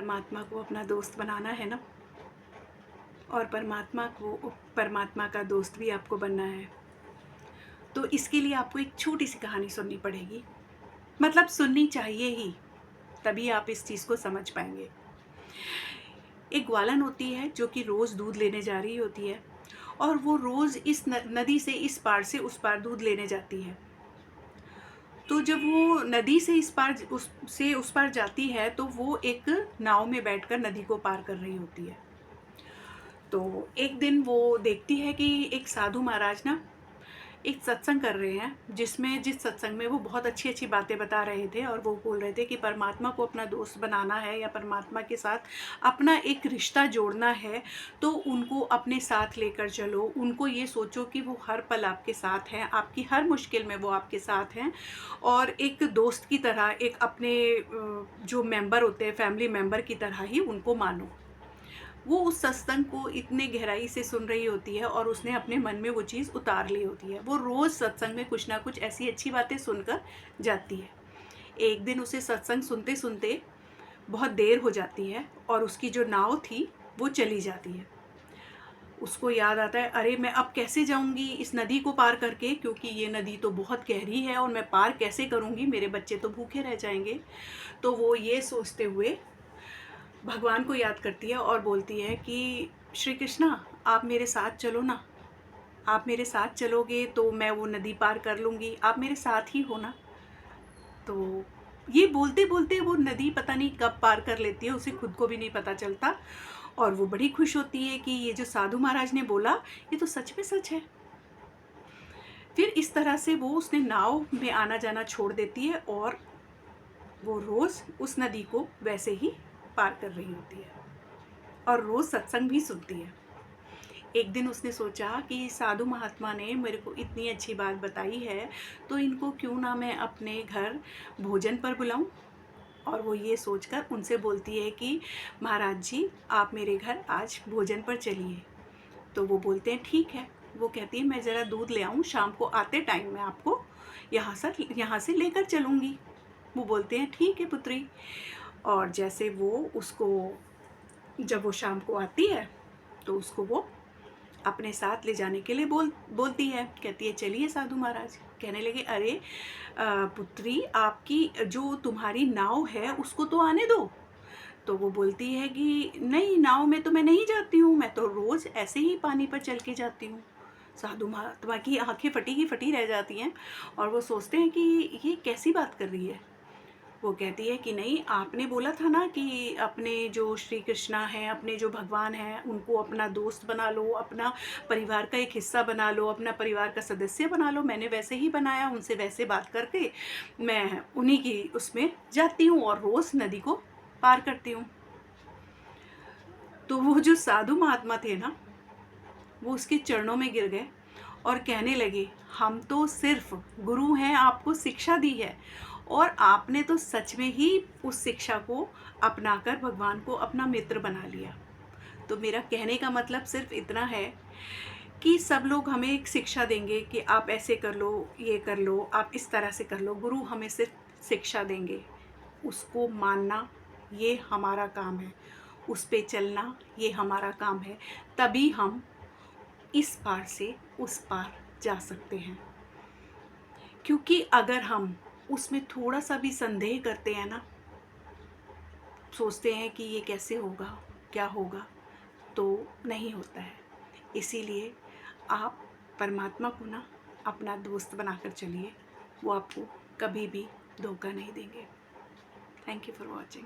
परमात्मा को अपना दोस्त बनाना है ना, और परमात्मा का दोस्त भी आपको बनना है, तो इसके लिए आपको एक छोटी सी कहानी सुननी पड़ेगी। मतलब सुननी चाहिए ही, तभी आप इस चीज़ को समझ पाएंगे। एक ग्वालन होती है जो कि रोज़ दूध लेने जा रही होती है, और वो रोज़ इस नदी से उस पार दूध लेने जाती है। तो जब वो नदी से उस पार जाती है, तो वो एक नाव में बैठकर नदी को पार कर रही होती है। तो एक दिन वो देखती है कि एक साधु महाराज ना एक सत्संग कर रहे हैं, जिस सत्संग में वो बहुत अच्छी-अच्छी बातें बता रहे थे, और वो बोल रहे थे कि परमात्मा को अपना दोस्त बनाना है या परमात्मा के साथ अपना एक रिश्ता जोड़ना है, तो उनको अपने साथ लेकर चलो। उनको ये सोचो कि वो हर पल आपके साथ हैं, आपकी हर मुश्किल में वो आपके साथ हैं, और एक दोस्त की तरह, एक अपने जो मेंबर होते हैं, फैमिली मेंबर की तरह ही उनको मानो। वो उस सत्संग को इतने गहराई से सुन रही होती है, और उसने अपने मन में वो चीज़ उतार ली होती है। वो रोज़ सत्संग में कुछ ना कुछ ऐसी अच्छी बातें सुनकर जाती है। एक दिन उसे सत्संग सुनते-सुनते बहुत देर हो जाती है, और उसकी जो नाव थी वो चली जाती है। उसको याद आता है, अरे मैं अब कैसे जाऊँगी इस नदी को पार करके, क्योंकि ये नदी तो बहुत गहरी है और मैं पार कैसे करूँगी, मेरे बच्चे तो भूखे रह जाएँगे। तो वो ये सोचते हुए भगवान को याद करती है और बोलती है कि श्री कृष्णा, आप मेरे साथ चलो ना, आप मेरे साथ चलोगे तो मैं वो नदी पार कर लूँगी, आप मेरे साथ ही हो ना। तो ये बोलते-बोलते वो नदी पता नहीं कब पार कर लेती है, उसे खुद को भी नहीं पता चलता, और वो बड़ी खुश होती है कि ये जो साधु महाराज ने बोला, ये तो सच में सच है। फिर इस तरह से वो उसने नाव में आना-जाना छोड़ देती है, और वो रोज़ उस नदी को वैसे ही पार कर रही होती है, और रोज़ सत्संग भी सुनती है। एक दिन उसने सोचा कि साधु महात्मा ने मेरे को इतनी अच्छी बात बताई है, तो इनको क्यों ना मैं अपने घर भोजन पर बुलाऊं। और वो ये सोचकर उनसे बोलती है कि महाराज जी, आप मेरे घर आज भोजन पर चलिए। तो वो बोलते हैं ठीक है। वो कहती है मैं ज़रा दूध ले आऊँ, शाम को आते टाइम मैं आपको यहाँ से लेकर चलूँगी। वो बोलते हैं ठीक है पुत्री। और जैसे वो उसको, जब वो शाम को आती है, तो उसको वो अपने साथ ले जाने के लिए बोलती है। कहती है चलिए साधु महाराज। कहने लगे अरे पुत्री, आपकी जो तुम्हारी नाव है उसको तो आने दो। तो वो बोलती है कि नहीं, नाव में तो मैं नहीं जाती हूँ, मैं तो रोज़ ऐसे ही पानी पर चल के जाती हूँ। साधु महात्मा की आंखें फटी की फटी रह जाती हैं, और वो सोचते हैं कि ये कैसी बात कर रही है। वो कहती है कि नहीं, आपने बोला था ना कि अपने जो श्री कृष्णा हैं, अपने जो भगवान हैं, उनको अपना दोस्त बना लो, अपना परिवार का एक हिस्सा बना लो, अपना परिवार का सदस्य बना लो। मैंने वैसे ही बनाया, उनसे वैसे बात करके मैं उन्हीं की उसमें जाती हूँ और रोज़ नदी को पार करती हूँ। तो वो जो साधु महात्मा थे ना, वो उसके चरणों में गिर गए और कहने लगे, हम तो सिर्फ गुरु हैं, आपको शिक्षा दी है, और आपने तो सच में ही उस शिक्षा को अपनाकर भगवान को अपना मित्र बना लिया। तो मेरा कहने का मतलब सिर्फ इतना है कि सब लोग हमें एक शिक्षा देंगे कि आप ऐसे कर लो, ये कर लो, आप इस तरह से कर लो। गुरु हमें सिर्फ शिक्षा देंगे, उसको मानना ये हमारा काम है, उस पे चलना ये हमारा काम है। तभी हम इस पार से उस पार जा सकते हैं। क्योंकि अगर हम उसमें थोड़ा सा भी संदेह करते हैं ना, सोचते हैं कि ये कैसे होगा, क्या होगा, तो नहीं होता है। इसीलिए आप परमात्मा को ना अपना दोस्त बनाकर चलिए, वो आपको कभी भी धोखा नहीं देंगे। Thank you for watching.